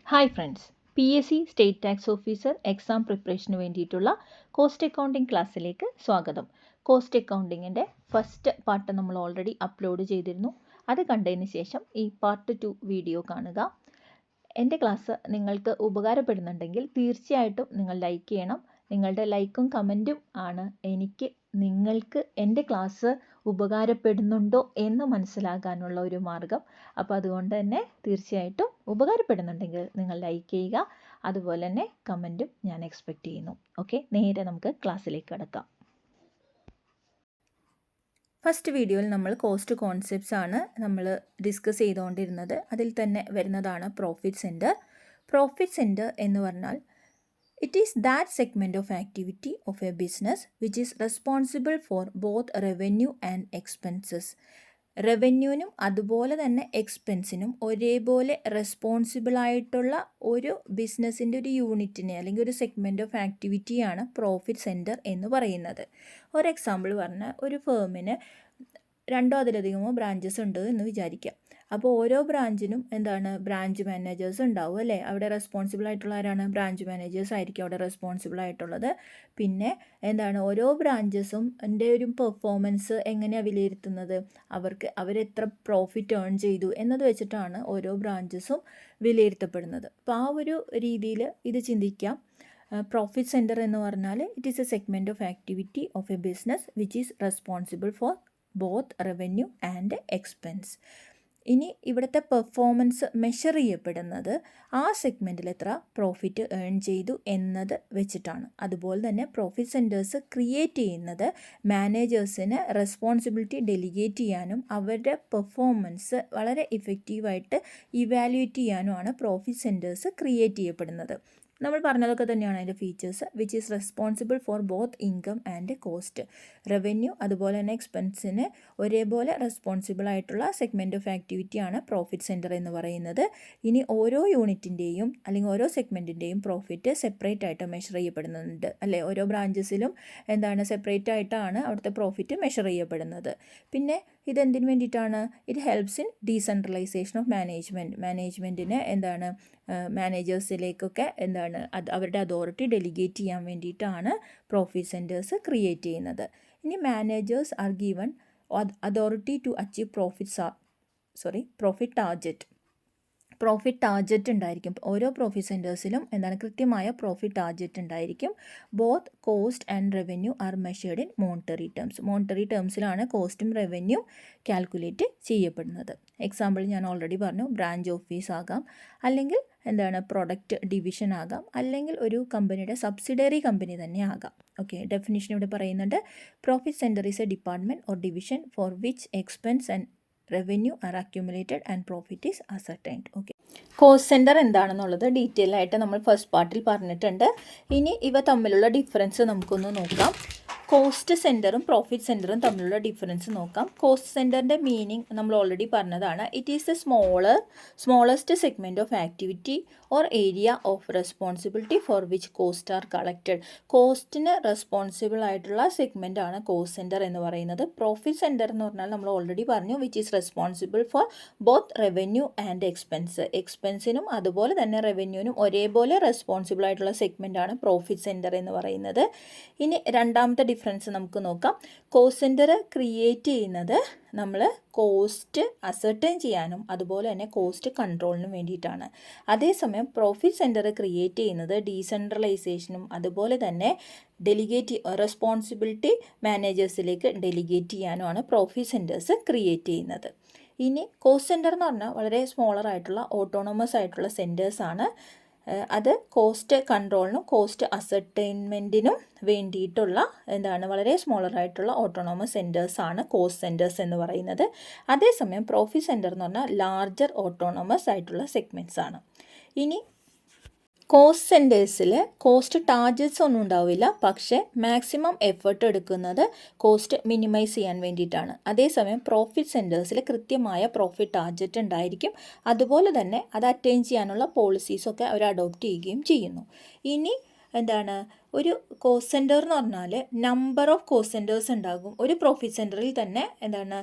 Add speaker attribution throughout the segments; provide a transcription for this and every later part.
Speaker 1: Hi friends, PSC state tax officer exam പ്രിപ്പറേഷന് വേണ്ടിയിട്ടുള്ള cost accounting ക്ലാസ്സിലേക്ക് സ്വാഗതം. കോസ്റ്റ് അക്കൗണ്ടിങ്ങിൻ്റെ ഫസ്റ്റ് പാർട്ട് നമ്മൾ ഓൾറെഡി അപ്ലോഡ് ചെയ്തിരുന്നു. അത് കണ്ടതിന് ശേഷം ഈ പാർട്ട് 2 വീഡിയോ കാണുക. എൻ്റെ ക്ലാസ് നിങ്ങൾക്ക് ഉപകാരപ്പെടുന്നുണ്ടെങ്കിൽ തീർച്ചയായിട്ടും നിങ്ങൾ ലൈക്ക് ചെയ്യണം. നിങ്ങളുടെ ലൈക്കും കമൻറ്റും ആണ് എനിക്ക് നിങ്ങൾക്ക് എൻ്റെ ക്ലാസ് ഉപകാരപ്പെടുന്നുണ്ടോ എന്ന് മനസ്സിലാക്കാനുള്ള ഒരു മാർഗം. അപ്പോൾ അതുകൊണ്ട് തന്നെ തീർച്ചയായിട്ടും ഉപകാരപ്പെടുന്നുണ്ടെങ്കിൽ നിങ്ങൾ ലൈക്ക് ചെയ്യുക. അതുപോലെ തന്നെ കമൻറ്റും ഞാൻ എക്സ്പെക്റ്റ് ചെയ്യുന്നു. ഓക്കെ, നേരെ നമുക്ക് ക്ലാസ്സിലേക്ക് കടക്കാം. ഫസ്റ്റ് വീഡിയോയിൽ നമ്മൾ കോസ്റ്റ് കോൺസെപ്റ്റ്സ് ആണ് നമ്മൾ ഡിസ്കസ് ചെയ്തുകൊണ്ടിരുന്നത്. അതിൽ തന്നെ വരുന്നതാണ് പ്രോഫിറ്റ് സെൻറ്റർ. പ്രോഫിറ്റ് സെൻറ്റർ എന്ന് പറഞ്ഞാൽ it is that segment of activity of a business which is responsible for both revenue and expenses. റവന്യൂവിനും അതുപോലെ തന്നെ എക്സ്പെൻസിനും ഒരേപോലെ റെസ്പോൺസിബിൾ ആയിട്ടുള്ള ഒരു ബിസിനസ്സിൻ്റെ ഒരു യൂണിറ്റിനെ അല്ലെങ്കിൽ ഒരു സെഗ്മെൻറ്റ് ഓഫ് ആക്ടിവിറ്റിയാണ് പ്രോഫിറ്റ് സെൻറ്റർ എന്ന് പറയുന്നത്. ഒരു എക്സാമ്പിൾ പറഞ്ഞാൽ ഒരു ഫേമിന് 2 അതിലധികമോ ബ്രാഞ്ചസ് ഉണ്ട് എന്ന് വിചാരിക്കാം. അപ്പോൾ ഓരോ ബ്രാഞ്ചിനും ബ്രാഞ്ച് മാനേജേഴ്സ് ഉണ്ടാവും അല്ലേ? അവിടെ റെസ്പോൺസിബിൾ ആയിട്ടുള്ള ആരാണ്? ബ്രാഞ്ച് മാനേജേഴ്സ് ആയിരിക്കും അവിടെ റെസ്പോൺസിബിൾ ആയിട്ടുള്ളത്. പിന്നെ ഓരോ ബ്രാഞ്ചസും എൻ്റെ ഒരു പെർഫോമൻസ് എങ്ങനെയാണ് വിലയിരുത്തുന്നത്? അവരെത്ര പ്രോഫിറ്റ് ഏൺ ചെയ്തു എന്നത് വെച്ചിട്ടാണ് ഓരോ ബ്രാഞ്ചസും വിലയിരുത്തപ്പെടുന്നത്. അപ്പോൾ ആ ഒരു രീതിയിൽ ഇത് ചിന്തിക്കാം. പ്രോഫിറ്റ് സെൻറ്റർ എന്ന് പറഞ്ഞാൽ it is A segment of activity of A business which is responsible for both revenue and expense. ഇനി ഇവിടുത്തെ പെർഫോമൻസ് മെഷർ ചെയ്യപ്പെടുന്നത് ആ സെഗ്മെൻറ്റിൽ എത്ര പ്രോഫിറ്റ് ഏൺ ചെയ്തു എന്നത് വെച്ചിട്ടാണ്. അതുപോലെ തന്നെ പ്രോഫിറ്റ് സെൻറ്റേഴ്സ് ക്രിയേറ്റ് ചെയ്യുന്നത് മാനേജേഴ്സിന് റെസ്പോൺസിബിലിറ്റി ഡെലിഗേറ്റ് ചെയ്യാനും അവരുടെ പെർഫോമൻസ് വളരെ ഇഫക്റ്റീവായിട്ട് ഇവാലുവേറ്റ് ചെയ്യാനുമാണ് പ്രോഫിറ്റ് സെൻറ്റേഴ്സ് ക്രിയേറ്റ് ചെയ്യപ്പെടുന്നത്. നമ്മൾ പറഞ്ഞതൊക്കെ തന്നെയാണ് അതിൻ്റെ features. Which is responsible for both income and cost. Revenue അതുപോലെ തന്നെ എക്സ്പെൻസിന് ഒരേപോലെ റെസ്പോൺസിബിൾ ആയിട്ടുള്ള സെഗ്മെൻറ്റ് ഓഫ് ആക്ടിവിറ്റിയാണ് പ്രോഫിറ്റ് സെൻറ്റർ എന്ന് പറയുന്നത്. ഇനി ഓരോ യൂണിറ്റിൻ്റെയും അല്ലെങ്കിൽ ഓരോ സെഗ്മെൻറ്റിൻ്റെയും പ്രോഫിറ്റ് സെപ്പറേറ്റ് ആയിട്ട് മെഷർ ചെയ്യപ്പെടുന്നുണ്ട് അല്ലേ? ഓരോ ബ്രാഞ്ചസിലും സെപ്പറേറ്റ് ആയിട്ടാണ് അവിടുത്തെ പ്രോഫിറ്റ് മെഷർ ചെയ്യപ്പെടുന്നത്. പിന്നെ ഇതെന്തിനു വേണ്ടിയിട്ടാണ്? It helps in decentralisation of മാനേജ്മെൻറ്റിന് മാനേജേഴ്സിലേക്കൊക്കെ അവരുടെ അതോറിറ്റി ഡെലിഗേറ്റ് ചെയ്യാൻ വേണ്ടിയിട്ടാണ് പ്രോഫിറ്റ് സെൻറ്റേഴ്സ് ക്രിയേറ്റ് ചെയ്യുന്നത്. ഇനി managers are given authority to achieve profit target ഉണ്ടായിരിക്കും. ഓരോ പ്രോഫിറ്റ് സെൻറ്റേഴ്സിലും കൃത്യമായ പ്രോഫിറ്റ് ടാർജറ്റ് ഉണ്ടായിരിക്കും. Both cost and revenue are measured in monetary ടേംസിലാണ് കോസ്റ്റും റവന്യൂ കാൽക്കുലേറ്റ് ചെയ്യപ്പെടുന്നത്. എക്സാമ്പിൾ ഞാൻ ഓൾറെഡി പറഞ്ഞു. ബ്രാഞ്ച് ഓഫീസ് ആകാം, അല്ലെങ്കിൽ പ്രൊഡക്റ്റ് ഡിവിഷൻ ആകാം, അല്ലെങ്കിൽ ഒരു കമ്പനിയുടെ സബ്സിഡറി കമ്പനി തന്നെ ആകാം. ഓക്കെ, ഡെഫിനിഷൻ ഇവിടെ പറയുന്നുണ്ട്. Profit centre is a department or division for which expense and revenue are accumulated and profit is ascertained. Okay, cost centre എന്താണെന്നുള്ളത് ഡീറ്റെയിൽ ആയിട്ട് നമ്മൾ ഫസ്റ്റ് പാർട്ടിൽ പറഞ്ഞിട്ടുണ്ട്. ഇനി ഇവ തമ്മിലുള്ള ഡിഫറൻസ് നമുക്കൊന്ന് നോക്കാം. കോസ്റ്റ് സെൻറ്ററും പ്രോഫിറ്റ് സെൻറ്ററും തമ്മിലുള്ള ഡിഫറൻസ് നോക്കാം. കോസ്റ്റ് സെൻറ്ററിൻ്റെ മീനിങ് നമ്മൾ ഓൾറെഡി പറഞ്ഞതാണ്. It is a smallest segment of activity or area of responsibility for which cost are collected. കോസ്റ്റിന് റെസ്പോൺസിബിൾ ആയിട്ടുള്ള സെഗ്മെൻ്റ് ആണ് കോസ്റ്റ് സെൻറ്റർ എന്ന് പറയുന്നത്. പ്രോഫിറ്റ് സെൻറ്റർ എന്ന് പറഞ്ഞാൽ നമ്മൾ ഓൾറെഡി പറഞ്ഞു, which is responsible for both revenue and എക്സ്പെൻസിനും അതുപോലെ തന്നെ റവന്യൂവിനും ഒരേപോലെ റെസ്പോൺസിബിൾ ആയിട്ടുള്ള സെഗ്മെൻ്റ് ആണ് പ്രോഫിറ്റ് സെൻറ്റർ എന്ന് പറയുന്നത്. ഇനി രണ്ടാമത്തെ ഡിഫറൻസ് നമുക്ക് നോക്കാം. കോസ്റ്റ് സെൻറ്റർ ക്രിയേറ്റ് ചെയ്യുന്നത് നമ്മൾ കോസ്റ്റ് അസർട്ടൈൻ ചെയ്യാനും അതുപോലെ തന്നെ കോസ്റ്റ് കൺട്രോളിനും വേണ്ടിയിട്ടാണ്. അതേസമയം പ്രോഫിറ്റ് സെൻറ്റർ ക്രിയേറ്റ് ചെയ്യുന്നത് ഡീസെൻട്രലൈസേഷനും അതുപോലെ തന്നെ റെസ്പോൺസിബിലിറ്റി മാനേജേഴ്സിലേക്ക് ഡെലിഗേറ്റ് ചെയ്യാനുമാണ് പ്രോഫിറ്റ് സെൻറ്റേഴ്സ് ക്രിയേറ്റ് ചെയ്യുന്നത്. ഇനി കോസ്റ്റ് സെൻറ്റർ എന്ന് പറഞ്ഞാൽ വളരെ സ്മോളർ ആയിട്ടുള്ള ഓട്ടോണമസ് ആയിട്ടുള്ള സെൻറ്റേഴ്സാണ്. അത് കോസ്റ്റ് കൺട്രോളിനും കോസ്റ്റ് അസർട്ടൈൻമെൻറ്റിനും വേണ്ടിയിട്ടുള്ള വളരെ സ്മോളർ ആയിട്ടുള്ള ഓട്ടോണമസ് സെൻറ്റേഴ്സാണ് കോസ്റ്റ് സെൻറ്റേഴ്സ് എന്ന് പറയുന്നത്. അതേസമയം പ്രോഫിറ്റ് സെൻറ്റർ എന്ന് പറഞ്ഞാൽ ലാർജർ ഓട്ടോണമസ് ആയിട്ടുള്ള സെഗ്മെൻറ്റ്സ് ആണ്. ഇനി കോസ്റ്റ് സെൻറ്റേഴ്സിൽ കോസ്റ്റ് ടാർജറ്റ്സ് ഒന്നും ഉണ്ടാവില്ല, പക്ഷേ മാക്സിമം എഫേർട്ട് എടുക്കുന്നത് കോസ്റ്റ് മിനിമൈസ് ചെയ്യാൻ വേണ്ടിയിട്ടാണ്. അതേസമയം പ്രോഫിറ്റ് സെൻറ്റേഴ്സിൽ കൃത്യമായ പ്രോഫിറ്റ് ടാർജറ്റ് ഉണ്ടായിരിക്കും. അതുപോലെ തന്നെ അത് അറ്റൈൻ ചെയ്യാനുള്ള പോളിസീസൊക്കെ അവർ അഡോപ്റ്റ് ചെയ്യുകയും ചെയ്യുന്നു. ഇനി എന്താണ് ഒരു കോസ്റ്റ് സെൻറ്റർ എന്ന് പറഞ്ഞാൽ നമ്പർ ഓഫ് കോസ്റ്റ് സെൻറ്റേഴ്സ് ഉണ്ടാകും. ഒരു പ്രോഫിറ്റ് സെൻറ്ററിൽ തന്നെ എന്താണ്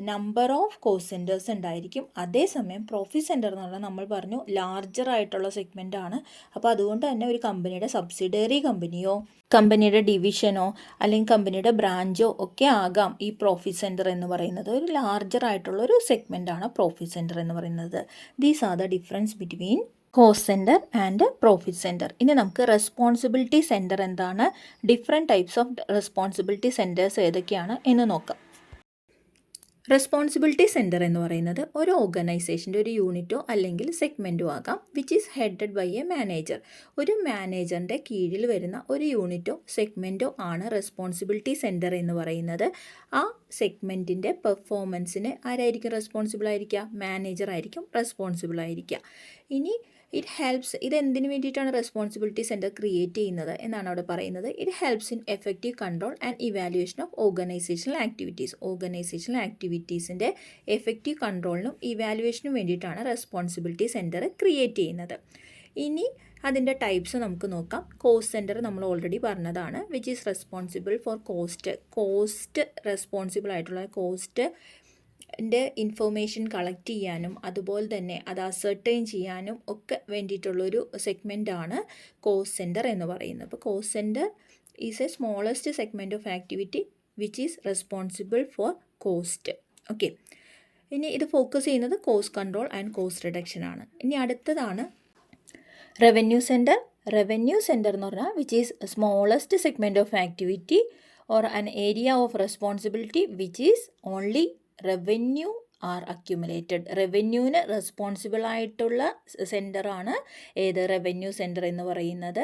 Speaker 1: നമ്പർ ഓഫ് കോസ്റ്റ് സെൻറ്റേഴ്സ് ഉണ്ടായിരിക്കും. അതേസമയം പ്രോഫിറ്റ് സെൻറ്റർ എന്ന് പറഞ്ഞാൽ നമ്മൾ പറഞ്ഞു ലാർജർ ആയിട്ടുള്ള സെഗ്മെൻ്റ് ആണ്. അപ്പോൾ അതുകൊണ്ട് തന്നെ ഒരു കമ്പനിയുടെ സബ്സിഡിയറി കമ്പനിയോ കമ്പനിയുടെ ഡിവിഷനോ അല്ലെങ്കിൽ കമ്പനിയുടെ ബ്രാഞ്ചോ ഒക്കെ ആകാം ഈ പ്രോഫിറ്റ് സെൻറ്റർ എന്ന് പറയുന്നത്. ഒരു ലാർജർ ആയിട്ടുള്ള ഒരു സെഗ്മെൻ്റാണ് പ്രോഫിറ്റ് സെൻറ്റർ എന്ന് പറയുന്നത്. These are the difference between cost centre and profit centre. ഇനി നമുക്ക് റെസ്പോൺസിബിലിറ്റി സെൻറ്റർ എന്താണ്, different types of responsibility centres ഏതൊക്കെയാണ് എന്ന് നോക്കാം. റെസ്പോൺസിബിലിറ്റി സെൻറ്റർ എന്ന് പറയുന്നത് ഒരു ഓർഗനൈസേഷൻ്റെ ഒരു യൂണിറ്റോ അല്ലെങ്കിൽ സെഗ്മെൻറ്റോ ആകാം, which is headed by a manager. ഒരു മാനേജറിൻ്റെ കീഴിൽ വരുന്ന ഒരു യൂണിറ്റോ സെഗ്മെൻറ്റോ ആണ് റെസ്പോൺസിബിലിറ്റി സെൻറ്റർ എന്ന് പറയുന്നത്. ആ സെഗ്മെൻറ്റിൻ്റെ പെർഫോമൻസിന് ആരായിരിക്കും റെസ്പോൺസിബിൾ ആയിരിക്കുക? മാനേജർ ആയിരിക്കും റെസ്പോൺസിബിൾ ആയിരിക്കുക. ഇനി ഇതെന്തിനു വേണ്ടിയിട്ടാണ് റെസ്പോൺസിബിലിറ്റി സെൻറ്റർ ക്രിയേറ്റ് ചെയ്യുന്നത് എന്നാണ് അവിടെ പറയുന്നത്. It helps in effective control and evaluation of organisational activities. Organisational ആക്ടിവിറ്റീസിൻ്റെ എഫക്റ്റീവ് കൺട്രോളിനും ഇവാലുവേഷനും വേണ്ടിയിട്ടാണ് റെസ്പോൺസിബിലിറ്റി സെൻറ്റർ ക്രിയേറ്റ് ചെയ്യുന്നത്. ഇനി അതിൻ്റെ ടൈപ്സ് നമുക്ക് നോക്കാം. കോസ്റ്റ് സെൻറ്റർ നമ്മൾ ഓൾറെഡി പറഞ്ഞതാണ്, which is responsible for cost responsible ആയിട്ടുള്ള കോസ്റ്റ് ഇൻഫർമേഷൻ കളക്ട് ചെയ്യാനും അതുപോലെ തന്നെ അത് അസർട്ടൈൻ ചെയ്യാനും ഒക്കെ വേണ്ടിയിട്ടുള്ളൊരു സെഗ്മെൻ്റാണ് കോസ്റ്റ് സെൻറ്റർ എന്ന് പറയുന്നത്. അപ്പോൾ cost centre is a smallest segment of activity which is responsible for cost. Okay, ഇനി ഇത് ഫോക്കസ് ചെയ്യുന്നത് cost control and cost reduction ആണ്. ഇനി അടുത്തതാണ് റവന്യൂ സെൻറ്റർ. റവന്യൂ സെൻറ്റർ എന്ന് പറഞ്ഞാൽ which is smallest segment of activity or an area of responsibility which is only revenue are accumulated. റവന്യൂവിന് responsible ആയിട്ടുള്ള സെൻറ്ററാണ് ഏത് റവന്യൂ സെൻറ്റർ എന്ന് പറയുന്നത്.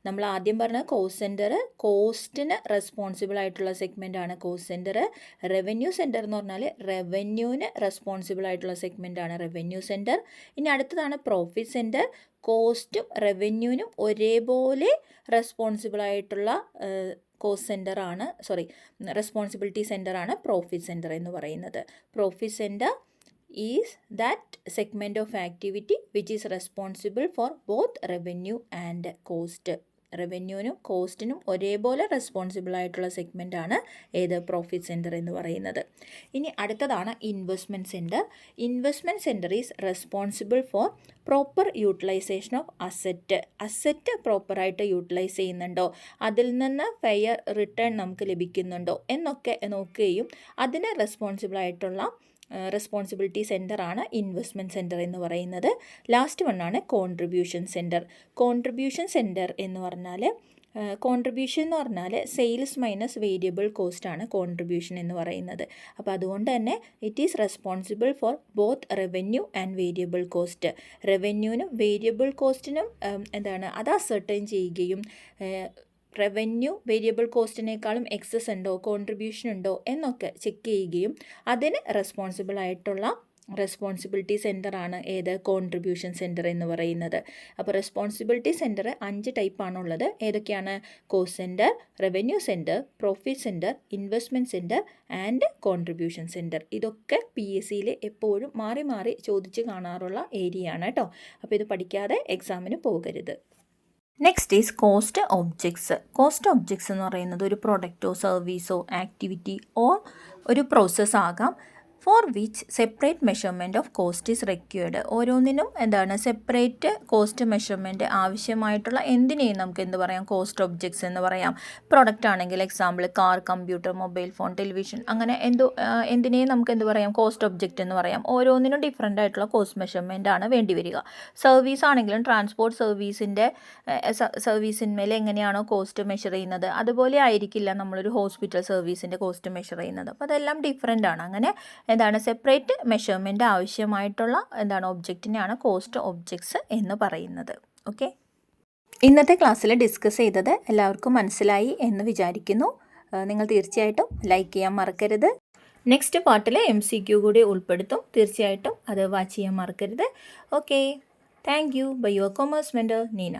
Speaker 1: നമ്മൾ ആദ്യം പറഞ്ഞ കോസ്റ്റ് സെൻറ്റർ കോസ്റ്റിന് റെസ്പോൺസിബിൾ ആയിട്ടുള്ള സെഗ്മെൻ്റാണ് കോസ്റ്റ് സെൻറ്റർ. റവന്യൂ സെൻറ്റർ എന്ന് പറഞ്ഞാൽ റവന്യൂവിന് റെസ്പോൺസിബിൾ ആയിട്ടുള്ള സെഗ്മെൻ്റാണ് റവന്യൂ സെൻറ്റർ. ഇനി അടുത്തതാണ് പ്രോഫിറ്റ് സെൻറ്റർ. കോസ്റ്റും റവന്യൂവിനും ഒരേപോലെ റെസ്പോൺസിബിൾ ആയിട്ടുള്ള റെസ്പോൺസിബിലിറ്റി സെൻറ്ററാണ് പ്രോഫിറ്റ് സെൻറ്റർ എന്ന് പറയുന്നത്. Profit centre is that segment of activity which is responsible for both revenue and cost. റവന്യൂവിനും കോസ്റ്റിനും ഒരേപോലെ റെസ്പോൺസിബിൾ ആയിട്ടുള്ള സെഗ്മെൻ്റാണ് ഏത് പ്രോഫിറ്റ് സെൻറ്റർ എന്ന് പറയുന്നത്. ഇനി അടുത്തതാണ് investment centre. Investment centre is responsible for proper utilisation of asset പ്രോപ്പറായിട്ട് യൂട്ടിലൈസ് ചെയ്യുന്നുണ്ടോ, അതിൽ നിന്ന് ഫെയർ റിട്ടേൺ നമുക്ക് ലഭിക്കുന്നുണ്ടോ എന്നൊക്കെ നോക്കുകയും അതിന് റെസ്പോൺസിബിൾ ആയിട്ടുള്ള റെസ്പോൺസിബിലിറ്റി സെൻറ്ററാണ് ഇൻവെസ്റ്റ്മെൻറ്റ് സെൻറ്റർ എന്ന് പറയുന്നത്. ലാസ്റ്റ് വണ്ണാണ് കോൺട്രിബ്യൂഷൻ സെൻറ്റർ. കോൺട്രിബ്യൂഷൻ സെൻറ്റർ എന്ന് പറഞ്ഞാൽ സെയിൽസ് മൈനസ് വേരിയബിൾ കോസ്റ്റാണ് കോൺട്രിബ്യൂഷൻ എന്ന് പറയുന്നത്. അപ്പോൾ അതുകൊണ്ട് തന്നെ it is responsible for both revenue and variable cost. റവന്യൂവിനും വേരിയബിൾ കോസ്റ്റിനും അത് അസർട്ടൈൻ ചെയ്യുകയും റവന്യൂ വേരിയബിൾ കോസ്റ്റിനേക്കാളും എക്സസ് ഉണ്ടോ കോൺട്രിബ്യൂഷൻ ഉണ്ടോ എന്നൊക്കെ ചെക്ക് ചെയ്യുകയും അതിന് റെസ്പോൺസിബിൾ ആയിട്ടുള്ള റെസ്പോൺസിബിലിറ്റി സെൻറ്ററാണ് ഏത് കോൺട്രിബ്യൂഷൻ സെൻറ്റർ എന്ന് പറയുന്നത്. അപ്പോൾ റെസ്പോൺസിബിലിറ്റി സെൻറ്റർ 5 ടൈപ്പാണുള്ളത്. ഏതൊക്കെയാണ്? Cost centre, revenue centre, profit centre, investment centre and contribution centre. ഇതൊക്കെ PSCയിൽ എപ്പോഴും മാറി മാറി ചോദിച്ച് കാണാറുള്ള ഏരിയ ആണ് കേട്ടോ. അപ്പോൾ ഇത് പഠിക്കാതെ എക്സാമിന് പോകരുത്. Next is cost objects. Cost objects എന്ന് പറയുന്നത് ഒരു പ്രൊഡക്റ്റോ സർവീസോ ആക്ടിവിറ്റി ഓർ ഒരു പ്രോസസ്സ് ആകാം for which separate measurement of cost is required. ഓരോന്നിനും സെപ്പറേറ്റ് കോസ്റ്റ് മെഷർമെൻറ്റ് ആവശ്യമായിട്ടുള്ള എന്തിനേയും നമുക്ക് എന്ത് പറയാം? കോസ്റ്റ് ഒബ്ജക്ട്സ് എന്ന് പറയാം. പ്രൊഡക്റ്റ് ആണെങ്കിൽ example car, computer, mobile phone, television, അങ്ങനെ എന്തിനേയും നമുക്ക് എന്ത് പറയാം? കോസ്റ്റ് ഒബ്ജക്റ്റ് എന്ന് പറയാം. ഓരോന്നിനും ഡിഫറെൻ്റ് ആയിട്ടുള്ള കോസ്റ്റ് മെഷർമെൻ്റ് ആണ് വേണ്ടി വരിക. സർവീസ് ആണെങ്കിലും ട്രാൻസ്പോർട്ട് സർവീസിന്മേൽ എങ്ങനെയാണോ കോസ്റ്റ് മെഷർ ചെയ്യുന്നത് അതുപോലെ ആയിരിക്കില്ല നമ്മളൊരു ഹോസ്പിറ്റൽ സർവീസിൻ്റെ കോസ്റ്റ് മെഷർ ചെയ്യുന്നത്. അപ്പോൾ അതെല്ലാം ഡിഫറെൻ്റ് ആണ്. അങ്ങനെ സെപ്പറേറ്റ് മെഷർമെൻറ്റ് ആവശ്യമായിട്ടുള്ള ഒബ്ജക്റ്റിനെയാണ് കോസ്റ്റ് ഒബ്ജക്ട്സ് എന്ന് പറയുന്നത്. ഓക്കെ, ഇന്നത്തെ ക്ലാസ്സിൽ ഡിസ്കസ് ചെയ്തത് എല്ലാവർക്കും മനസ്സിലായി എന്ന് വിചാരിക്കുന്നു. നിങ്ങൾ തീർച്ചയായിട്ടും ലൈക്ക് ചെയ്യാൻ മറക്കരുത്. നെക്സ്റ്റ് പാർട്ടിൽ MCQ കൂടി ഉൾപ്പെടുത്തും. തീർച്ചയായിട്ടും അത് വാച്ച് ചെയ്യാൻ മറക്കരുത്. Okay, thank you. By your commerce mentor Neena.